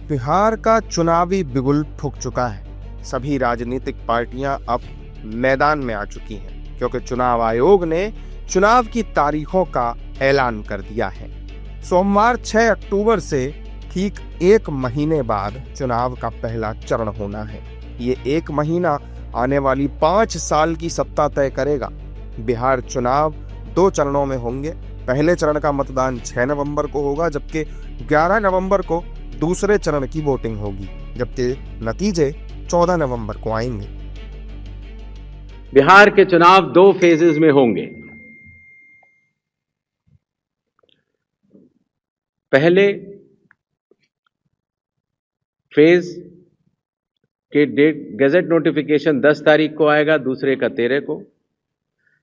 बिहार का चुनावी बिगुल फूंक चुका है। सभी राजनीतिक पार्टियां अब मैदान में आ चुकी हैं क्योंकि चुनाव आयोग ने चुनाव की तारीखों का ऐलान कर दिया है। सोमवार 6 अक्टूबर से ठीक 1 महीने बाद चुनाव का पहला चरण होना है। ये 1 महीना आने वाली 5 साल की सत्ता तय करेगा। बिहार चुनाव 2 चरणों में होंगे। पहले चरण का मतदान 6 नवंबर को होगा, जबकि 11 नवंबर को दूसरे चरण की वोटिंग होगी, जबकि नतीजे 14 नवंबर को आएंगे। बिहार के चुनाव 2 फेजेस में होंगे। पहले फेज के डेट गैजेट नोटिफिकेशन 10 तारीख को आएगा, दूसरे का 13 को।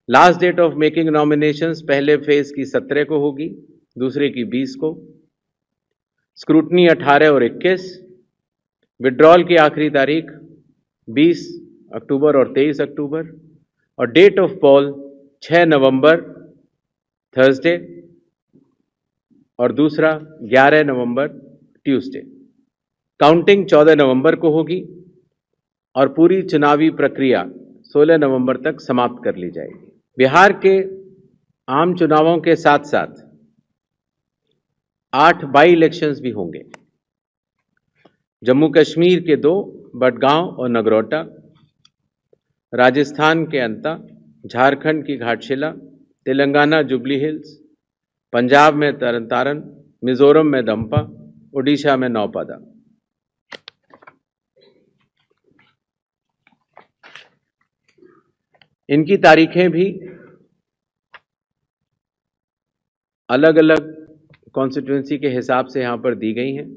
Last date of making nominations पहले फेज की 17 को होगी, दूसरे की 20 को। स्क्रूटनी 18 और 21। विड्रॉल की आखिरी तारीख 20 अक्टूबर और 23 अक्टूबर। और date of poll 6 November Thursday और दूसरा 11 नवंबर ट्यूसडे। काउंटिंग 14 नवंबर को होगी और पूरी चुनावी प्रक्रिया 16 नवंबर तक समाप्त कर ली जाएगी। बिहार के आम चुनावों के साथ साथ 8 बाई इलेक्शंस भी होंगे। जम्मू कश्मीर के 2, बडगांव और नगरोटा, राजस्थान के अंता, झारखंड की घाटशिला, तेलंगाना जुबली हिल्स, पंजाब में तरन तारण, मिजोरम में दंपा, ओडिशा में नौपादा। इनकी तारीखें भी अलग अलग कॉन्स्टिट्यूंसी के हिसाब से यहां पर दी गई हैं।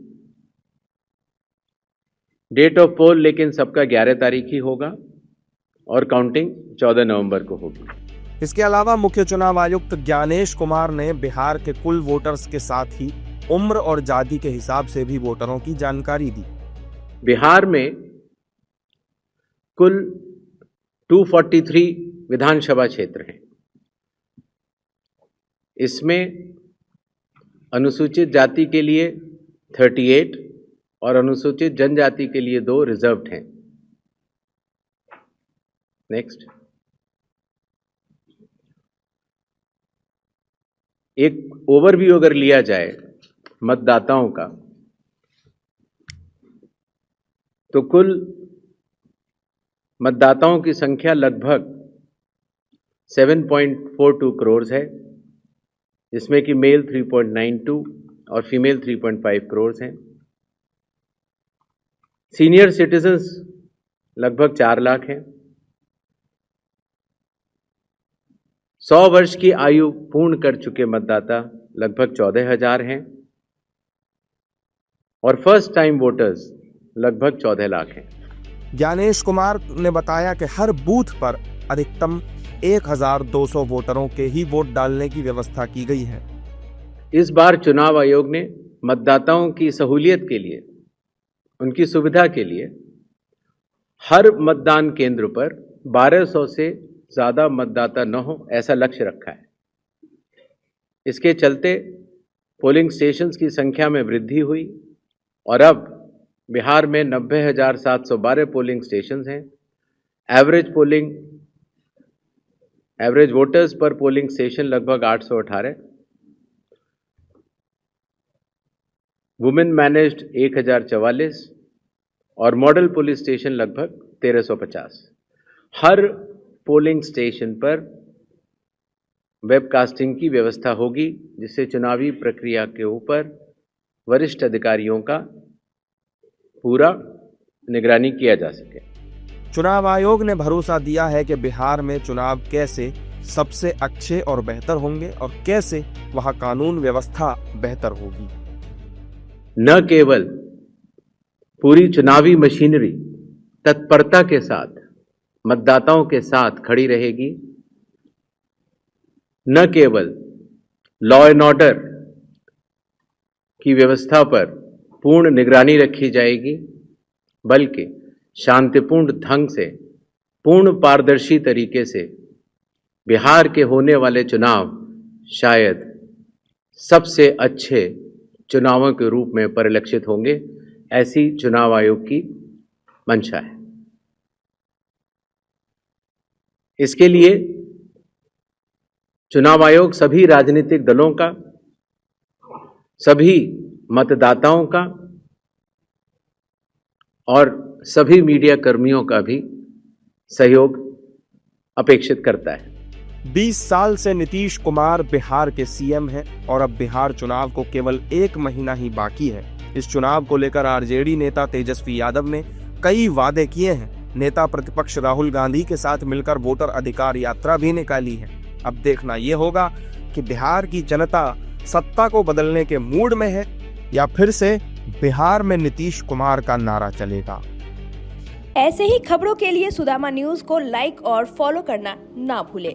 डेट ऑफ पोल लेकिन सबका 11 तारीख ही होगा और काउंटिंग 14 नवंबर को होगी। इसके अलावा मुख्य चुनाव आयुक्त ज्ञानेश कुमार ने बिहार के कुल वोटर्स के साथ ही उम्र और जाति के हिसाब से भी वोटरों की जानकारी दी। बिहार में कुल 243 विधानसभा क्षेत्र हैं। इसमें अनुसूचित जाति के लिए 38 और अनुसूचित जनजाति के लिए 2 रिजर्व्ड हैं। नेक्स्ट, एक ओवरव्यू अगर लिया जाए मतदाताओं का, तो कुल मतदाताओं की संख्या लगभग 7.42 करोड़ है, जिसमें कि मेल 3.92 और फीमेल 3.5 करोड़ हैं। सीनियर सिटीजन्स लगभग 4 लाख हैं। 100 वर्ष की आयु पूर्ण कर चुके मतदाता लगभग 14,000 हैं और फर्स्ट टाइम वोटर्स लगभग 14 लाख हैं। ज्ञानेश कुमार ने बताया कि हर बूथ पर अधिकतम 1,200 वोटरों के ही वोट डालने की व्यवस्था की गई है। इस बार चुनाव आयोग ने मतदाताओं की सहूलियत के लिए, उनकी सुविधा के लिए, हर मतदान केंद्र पर 1200 से ज्यादा मतदाता न हो ऐसा लक्ष्य रखा है। इसके चलते पोलिंग स्टेशंस की संख्या में वृद्धि हुई और अब बिहार में 90,712 पोलिंग स्टेशंस हैं। एवरेज वोटर्स पर पोलिंग स्टेशन लगभग 818। वुमेन मैनेज्ड 1044 और मॉडल पुलिस स्टेशन लगभग 1350। हर पोलिंग स्टेशन पर वेबकास्टिंग की व्यवस्था होगी, जिससे चुनावी प्रक्रिया के ऊपर वरिष्ठ अधिकारियों का पूरा निगरानी किया जा सके। चुनाव आयोग ने भरोसा दिया है कि बिहार में चुनाव कैसे सबसे अच्छे और बेहतर होंगे और कैसे वहां कानून व्यवस्था बेहतर होगी। न केवल पूरी चुनावी मशीनरी तत्परता के साथ मतदाताओं के साथ खड़ी रहेगी, न केवल लॉ एंड ऑर्डर की व्यवस्था पर पूर्ण निगरानी रखी जाएगी, बल्कि शांतिपूर्ण ढंग से, पूर्ण पारदर्शी तरीके से बिहार के होने वाले चुनाव शायद सबसे अच्छे चुनावों के रूप में परिलक्षित होंगे, ऐसी चुनाव आयोग की मंशा है। इसके लिए चुनाव आयोग सभी राजनीतिक दलों का, सभी मतदाताओं का और सभी मीडिया कर्मियों का भी सहयोग अपेक्षित करता है। 20 साल से नीतीश कुमार बिहार के सीएम हैं और अब बिहार चुनाव को केवल 1 महीना ही बाकी है। इस चुनाव को लेकर आरजेडी नेता तेजस्वी यादव ने कई वादे किए हैं। नेता प्रतिपक्ष राहुल गांधी के साथ मिलकर वोटर अधिकार यात्रा भी निकाली है। अब देखना यह होगा कि बिहार की जनता सत्ता को बदलने के मूड में है या फिर से बिहार में नीतीश कुमार का नारा चलेगा। ऐसे ही खबरों के लिए सुदामा न्यूज़ को लाइक और फॉलो करना ना भूलें।